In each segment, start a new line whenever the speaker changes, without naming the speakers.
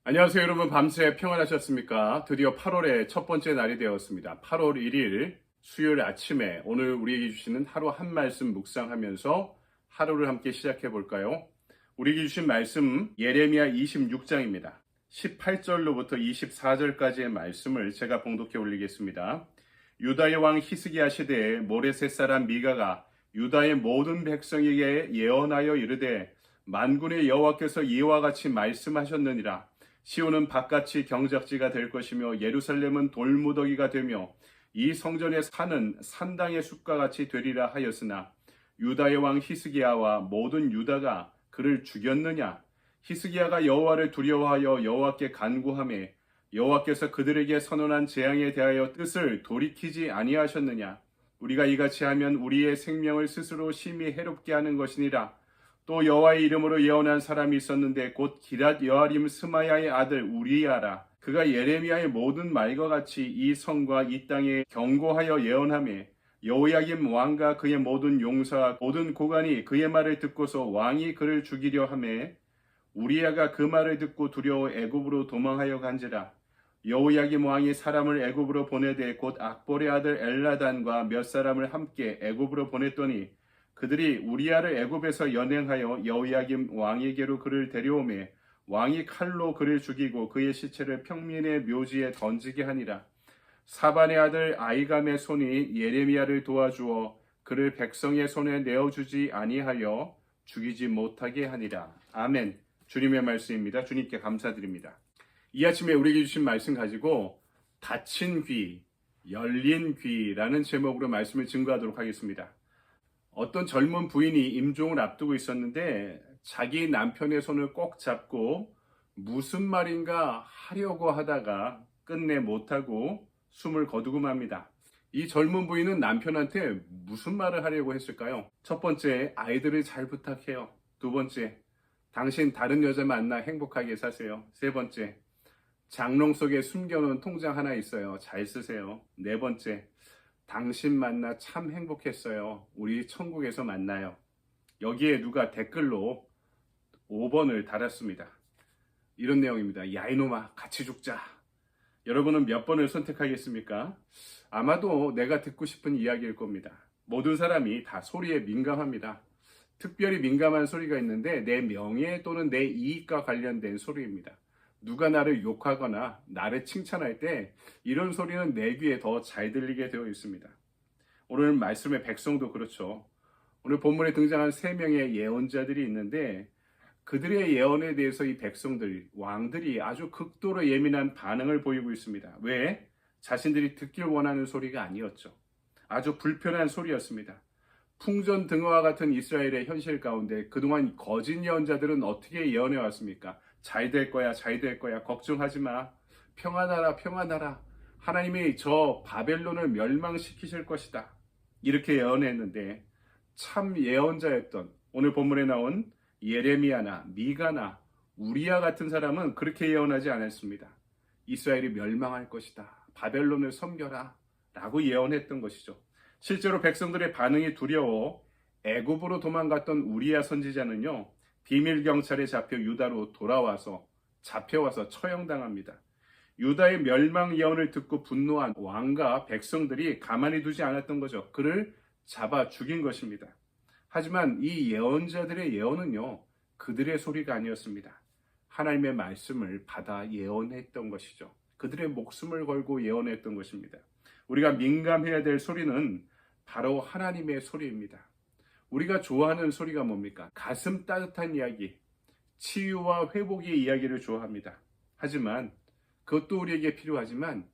안녕하세요, 여러분. 밤새 평안하셨습니까? 드디어 8월의 첫 번째 날이 되었습니다. 8월 1일 수요일 아침에 오늘 우리에게 주시는 하루 한 말씀 묵상하면서 하루를 함께 시작해 볼까요? 우리에게 주신 말씀 예레미야 26장입니다. 18절로부터 24절까지의 말씀을 제가 봉독해 올리겠습니다. 유다의 왕 히스기야 시대에 모레셋 사람 미가가 유다의 모든 백성에게 예언하여 이르되 만군의 여호와께서 이와 같이 말씀하셨느니라. 시온은 바깥이 경작지가 될 것이며 예루살렘은 돌무더기가 되며 이 성전의 산은 산당의 숲과 같이 되리라 하였으나 유다의 왕 히스기야와 모든 유다가 그를 죽였느냐? 히스기야가 여호와를 두려워하여 여호와께 간구하며 여호와께서 그들에게 선언한 재앙에 대하여 뜻을 돌이키지 아니하셨느냐? 우리가 이같이 하면 우리의 생명을 스스로 심히 해롭게 하는 것이니라. 또 여호와의 이름으로 예언한 사람이 있었는데 곧 기랏 여아림 스마야의 아들 우리야라. 그가 예레미야의 모든 말과 같이 이 성과 이 땅에 경고하여 예언하며 여호야김 왕과 그의 모든 용사와 모든 고관이 그의 말을 듣고서 왕이 그를 죽이려 하며 우리야가 그 말을 듣고 두려워 애굽으로 도망하여 간지라. 여호야김 왕이 사람을 애굽으로 보내되 곧 악볼의 아들 엘라단과 몇 사람을 함께 애굽으로 보냈더니 그들이 우리야를 애굽에서 연행하여 여호야김 왕에게로 그를 데려오매 왕이 칼로 그를 죽이고 그의 시체를 평민의 묘지에 던지게 하니라. 사반의 아들 아이감의 손이 예레미야를 도와주어 그를 백성의 손에 내어주지 아니하여 죽이지 못하게 하니라. 아멘. 주님의 말씀입니다. 주님께 감사드립니다. 이 아침에 우리에게 주신 말씀 가지고 닫힌 귀, 열린 귀라는 제목으로 말씀을 증거하도록 하겠습니다. 어떤 젊은 부인이 임종을 앞두고 있었는데 자기 남편의 손을 꼭 잡고 무슨 말인가 하려고 하다가 끝내 못하고 숨을 거두고 맙니다. 이 젊은 부인은 남편한테 무슨 말을 하려고 했을까요? 첫 번째, 아이들을 잘 부탁해요. 두 번째, 당신 다른 여자 만나 행복하게 사세요. 세 번째, 장롱 속에 숨겨놓은 통장 하나 있어요. 잘 쓰세요. 네 번째, 당신 만나 참 행복했어요. 우리 천국에서 만나요. 여기에 누가 댓글로 5번을 달았습니다. 이런 내용입니다. 야 이놈아 같이 죽자. 여러분은 몇 번을 선택하겠습니까? 아마도 내가 듣고 싶은 이야기일 겁니다. 모든 사람이 다 소리에 민감합니다. 특별히 민감한 소리가 있는데 내 명예 또는 내 이익과 관련된 소리입니다. 누가 나를 욕하거나 나를 칭찬할 때 이런 소리는 내 귀에 더 잘 들리게 되어 있습니다. 오늘 말씀의 백성도 그렇죠. 오늘 본문에 등장한 3명의 예언자들이 있는데 그들의 예언에 대해서 이 백성들, 왕들이 아주 극도로 예민한 반응을 보이고 있습니다. 왜? 자신들이 듣길 원하는 소리가 아니었죠. 아주 불편한 소리였습니다. 풍전등화와 같은 이스라엘의 현실 가운데 그동안 거짓 예언자들은 어떻게 예언해 왔습니까? 잘 될 거야, 잘 될 거야, 걱정하지 마. 평안하라, 평안하라. 하나님이 저 바벨론을 멸망시키실 것이다. 이렇게 예언했는데 참 예언자였던 오늘 본문에 나온 예레미야나 미가나 우리야 같은 사람은 그렇게 예언하지 않았습니다. 이스라엘이 멸망할 것이다. 바벨론을 섬겨라. 라고 예언했던 것이죠. 실제로 백성들의 반응이 두려워 애굽으로 도망갔던 우리야 선지자는요. 비밀 경찰에 잡혀 유다로 돌아와서 잡혀와서 처형당합니다. 유다의 멸망 예언을 듣고 분노한 왕과 백성들이 가만히 두지 않았던 거죠. 그를 잡아 죽인 것입니다. 하지만 이 예언자들의 예언은요. 그들의 소리가 아니었습니다. 하나님의 말씀을 받아 예언했던 것이죠. 그들의 목숨을 걸고 예언했던 것입니다. 우리가 민감해야 될 소리는 바로 하나님의 소리입니다. 우리가 좋아하는 소리가 뭡니까? 가슴 따뜻한 이야기, 치유와 회복의 이야기를 좋아합니다. 하지만 그것도 우리에게 필요하지만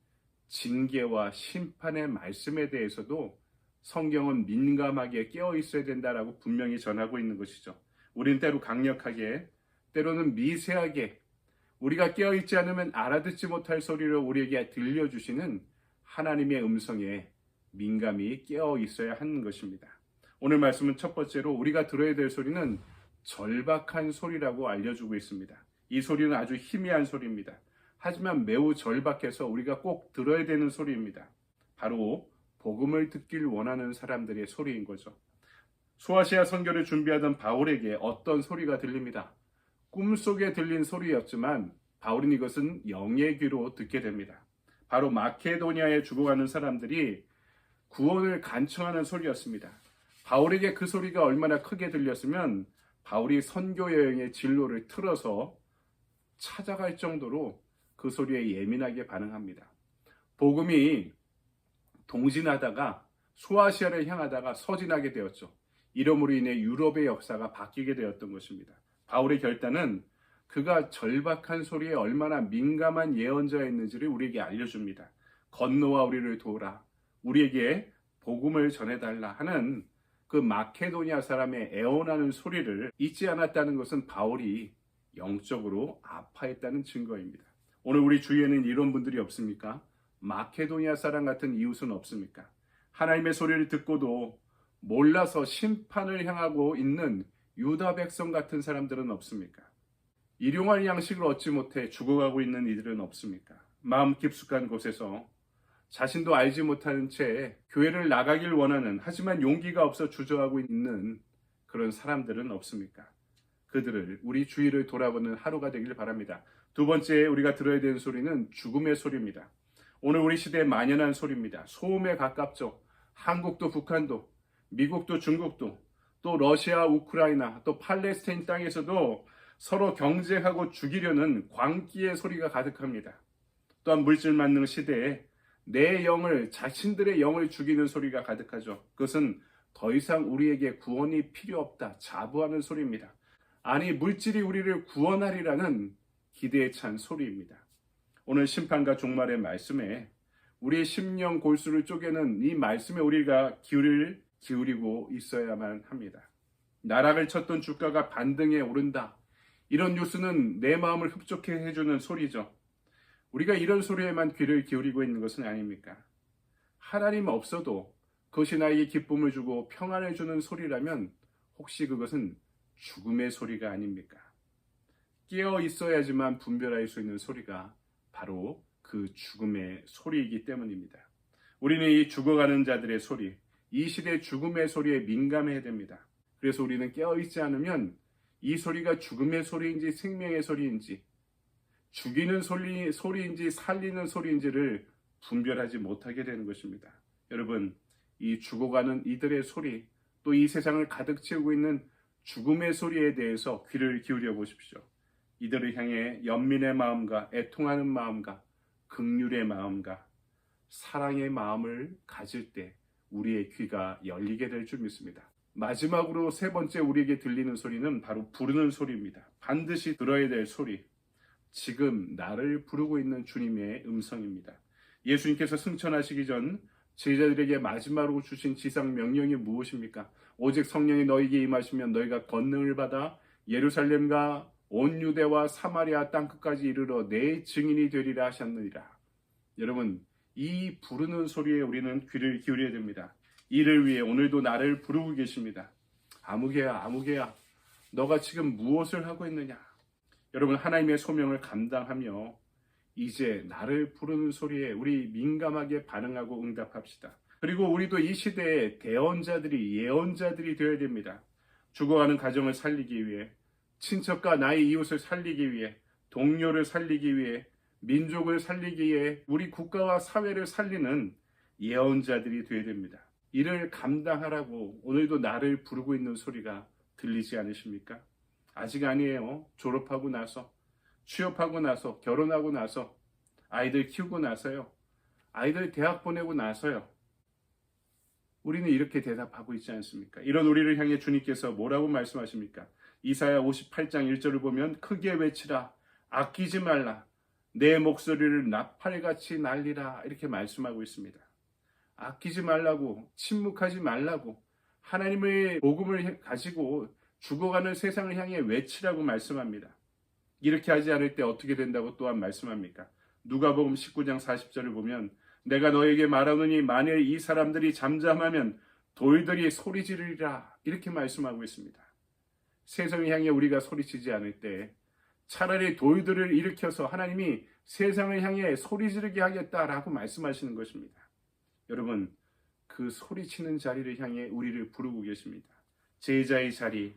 징계와 심판의 말씀에 대해서도 성경은 민감하게 깨어 있어야 된다라고 분명히 전하고 있는 것이죠. 우린 때로 강력하게, 때로는 미세하게 우리가 깨어 있지 않으면 알아듣지 못할 소리를 우리에게 들려주시는 하나님의 음성에 민감히 깨어 있어야 하는 것입니다. 오늘 말씀은 첫 번째로 우리가 들어야 될 소리는 절박한 소리라고 알려주고 있습니다. 이 소리는 아주 희미한 소리입니다. 하지만 매우 절박해서 우리가 꼭 들어야 되는 소리입니다. 바로 복음을 듣길 원하는 사람들의 소리인 거죠. 소아시아 선교를 준비하던 바울에게 어떤 소리가 들립니다. 꿈속에 들린 소리였지만 바울은 이것은 영의 귀로 듣게 됩니다. 바로 마케도니아에 죽어가는 사람들이 구원을 간청하는 소리였습니다. 바울에게 그 소리가 얼마나 크게 들렸으면 바울이 선교 여행의 진로를 틀어서 찾아갈 정도로 그 소리에 예민하게 반응합니다. 복음이 동진하다가 소아시아를 향하다가 서진하게 되었죠. 이러므로 인해 유럽의 역사가 바뀌게 되었던 것입니다. 바울의 결단은 그가 절박한 소리에 얼마나 민감한 예언자였는지를 우리에게 알려줍니다. 건너와 우리를 도우라, 우리에게 복음을 전해달라 하는 그 마케도니아 사람의 애원하는 소리를 잊지 않았다는 것은 바울이 영적으로 아파했다는 증거입니다. 오늘 우리 주위에는 이런 분들이 없습니까? 마케도니아 사람 같은 이웃은 없습니까? 하나님의 소리를 듣고도 몰라서 심판을 향하고 있는 유다 백성 같은 사람들은 없습니까? 일용할 양식을 얻지 못해 죽어가고 있는 이들은 없습니까? 마음 깊숙한 곳에서 자신도 알지 못하는 채 교회를 나가길 원하는, 하지만 용기가 없어 주저하고 있는 그런 사람들은 없습니까? 그들을, 우리 주위를 돌아보는 하루가 되길 바랍니다. 두 번째 우리가 들어야 되는 소리는 죽음의 소리입니다. 오늘 우리 시대에 만연한 소리입니다. 소음에 가깝죠. 한국도 북한도, 미국도 중국도, 또 러시아, 우크라이나, 또 팔레스타인 땅에서도 서로 경쟁하고 죽이려는 광기의 소리가 가득합니다. 또한 물질 만능 시대에 내 영을, 자신들의 영을 죽이는 소리가 가득하죠. 그것은 더 이상 우리에게 구원이 필요 없다 자부하는 소리입니다. 아니, 물질이 우리를 구원하리라는 기대에 찬 소리입니다. 오늘 심판과 종말의 말씀에 우리의 심령 골수를 쪼개는 이 말씀에 우리가 귀를 기울이고 있어야만 합니다. 나락을 쳤던 주가가 반등에 오른다. 이런 뉴스는 내 마음을 흡족해 해주는 소리죠. 우리가 이런 소리에만 귀를 기울이고 있는 것은 아닙니까? 하나님 없어도 그것이 나에게 기쁨을 주고 평안을 주는 소리라면 혹시 그것은 죽음의 소리가 아닙니까? 깨어 있어야지만 분별할 수 있는 소리가 바로 그 죽음의 소리이기 때문입니다. 우리는 이 죽어가는 자들의 소리, 이 시대의 죽음의 소리에 민감해야 됩니다. 그래서 우리는 깨어 있지 않으면 이 소리가 죽음의 소리인지 생명의 소리인지, 죽이는 소리인지 살리는 소리인지를 분별하지 못하게 되는 것입니다. 여러분, 이 죽어가는 이들의 소리, 또 이 세상을 가득 채우고 있는 죽음의 소리에 대해서 귀를 기울여 보십시오. 이들을 향해 연민의 마음과 애통하는 마음과 긍휼의 마음과 사랑의 마음을 가질 때 우리의 귀가 열리게 될 줄 믿습니다. 마지막으로 세 번째 우리에게 들리는 소리는 바로 부르는 소리입니다. 반드시 들어야 될 소리. 지금 나를 부르고 있는 주님의 음성입니다. 예수님께서 승천하시기 전 제자들에게 마지막으로 주신 지상 명령이 무엇입니까? 오직 성령이 너희에게 임하시면 너희가 권능을 받아 예루살렘과 온 유대와 사마리아 땅끝까지 이르러 내 증인이 되리라 하셨느니라. 여러분, 이 부르는 소리에 우리는 귀를 기울여야 됩니다. 이를 위해 오늘도 나를 부르고 계십니다. 아무개야, 아무개야, 너가 지금 무엇을 하고 있느냐? 여러분, 하나님의 소명을 감당하며 이제 나를 부르는 소리에 우리 민감하게 반응하고 응답합시다. 그리고 우리도 이 시대에 대언자들이, 예언자들이 되어야 됩니다. 죽어가는 가정을 살리기 위해, 친척과 나의 이웃을 살리기 위해, 동료를 살리기 위해, 민족을 살리기 위해, 우리 국가와 사회를 살리는 예언자들이 되어야 됩니다. 이를 감당하라고 오늘도 나를 부르고 있는 소리가 들리지 않으십니까? 아직 아니에요. 졸업하고 나서, 취업하고 나서, 결혼하고 나서, 아이들 키우고 나서요. 아이들 대학 보내고 나서요. 우리는 이렇게 대답하고 있지 않습니까? 이런 우리를 향해 주님께서 뭐라고 말씀하십니까? 이사야 58장 1절을 보면 크게 외치라, 아끼지 말라, 내 목소리를 나팔같이 날리라, 이렇게 말씀하고 있습니다. 아끼지 말라고, 침묵하지 말라고, 하나님의 복음을 가지고 죽어가는 세상을 향해 외치라고 말씀합니다. 이렇게 하지 않을 때 어떻게 된다고 또한 말씀합니까? 누가복음 19장 40절을 보면 내가 너에게 말하노니 만일 이 사람들이 잠잠하면 돌들이 소리 지르리라, 이렇게 말씀하고 있습니다. 세상을 향해 우리가 소리치지 않을 때 차라리 돌들을 일으켜서 하나님이 세상을 향해 소리 지르게 하겠다라고 말씀하시는 것입니다. 여러분, 그 소리치는 자리를 향해 우리를 부르고 계십니다. 제자의 자리,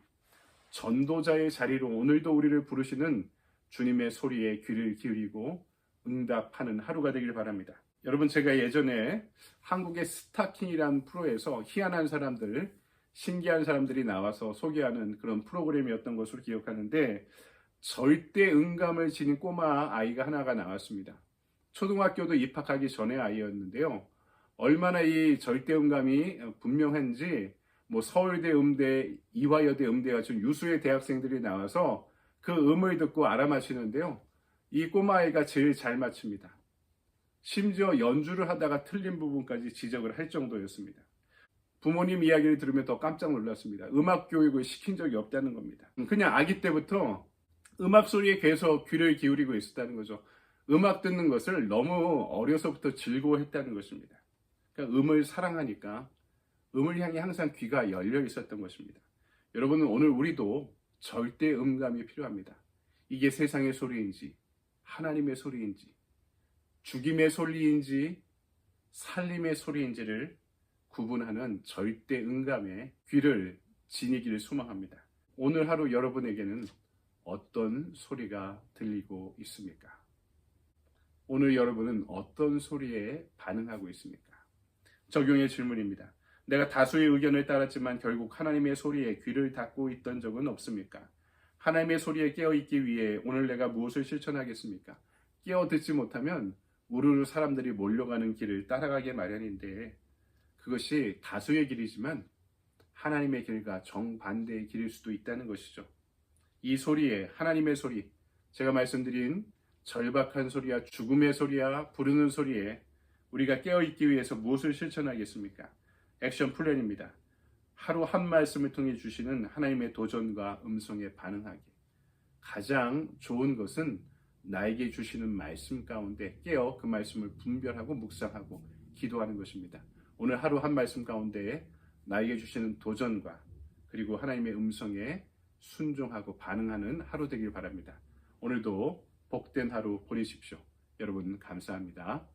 전도자의 자리로 오늘도 우리를 부르시는 주님의 소리에 귀를 기울이고 응답하는 하루가 되길 바랍니다. 여러분, 제가 예전에 한국의 스타킹이라는 프로에서 희한한 사람들, 신기한 사람들이 나와서 소개하는 그런 프로그램이었던 것으로 기억하는데, 절대 음감을 지닌 꼬마 아이가 하나가 나왔습니다. 초등학교도 입학하기 전에 아이였는데요. 얼마나 이 절대 음감이 분명한지 서울대 음대, 이화여대 음대 같은 유수의 대학생들이 나와서 그 음을 듣고 알아맞히는데요. 이 꼬마아이가 제일 잘 맞춥니다. 심지어 연주를 하다가 틀린 부분까지 지적을 할 정도였습니다. 부모님 이야기를 들으면 더 깜짝 놀랐습니다. 음악 교육을 시킨 적이 없다는 겁니다. 그냥 아기 때부터 음악 소리에 계속 귀를 기울이고 있었다는 거죠. 음악 듣는 것을 너무 어려서부터 즐거워했다는 것입니다. 그러니까 음을 사랑하니까 음을 향해 항상 귀가 열려 있었던 것입니다. 여러분은 오늘 우리도 절대 음감이 필요합니다. 이게 세상의 소리인지 하나님의 소리인지 죽임의 소리인지 살림의 소리인지를 구분하는 절대 음감의 귀를 지니기를 소망합니다. 오늘 하루 여러분에게는 어떤 소리가 들리고 있습니까? 오늘 여러분은 어떤 소리에 반응하고 있습니까? 적용의 질문입니다. 내가 다수의 의견을 따랐지만 결국 하나님의 소리에 귀를 닫고 있던 적은 없습니까? 하나님의 소리에 깨어있기 위해 오늘 내가 무엇을 실천하겠습니까? 깨어 듣지 못하면 우르르 사람들이 몰려가는 길을 따라가게 마련인데, 그것이 다수의 길이지만 하나님의 길과 정반대의 길일 수도 있다는 것이죠. 이 소리에, 하나님의 소리, 제가 말씀드린 절박한 소리야, 죽음의 소리야, 부르는 소리에 우리가 깨어있기 위해서 무엇을 실천하겠습니까? 액션 플랜입니다. 하루 한 말씀을 통해 주시는 하나님의 도전과 음성에 반응하기. 가장 좋은 것은 나에게 주시는 말씀 가운데 깨어 그 말씀을 분별하고 묵상하고 기도하는 것입니다. 오늘 하루 한 말씀 가운데 나에게 주시는 도전과 그리고 하나님의 음성에 순종하고 반응하는 하루 되길 바랍니다. 오늘도 복된 하루 보내십시오. 여러분 감사합니다.